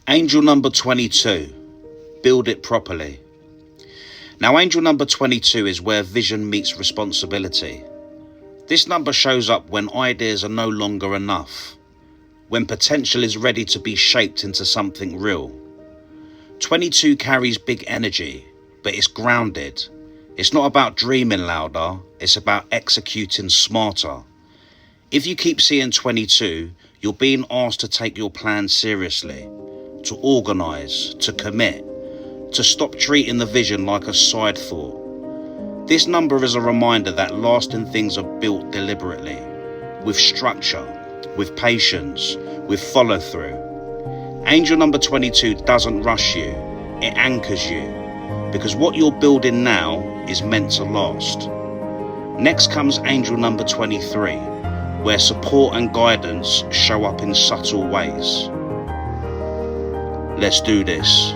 Angel number 22, build it properly. Now, angel number 22 is where vision meets responsibility. This number shows up when ideas are no longer enough, when potential is ready to be shaped into something real. 22 carries big energy, but it's grounded. It's not about dreaming louder, it's about executing smarter. If you keep seeing 22, you're being asked to take your plan seriously, to organise, to commit, to stop treating the vision like a side thought. This number is a reminder that lasting things are built deliberately, with structure, with patience, with follow through. Angel number 22 doesn't rush you, it anchors you, because what you're building now is meant to last. Next comes angel number 23, where support and guidance show up in subtle ways. Let's do this.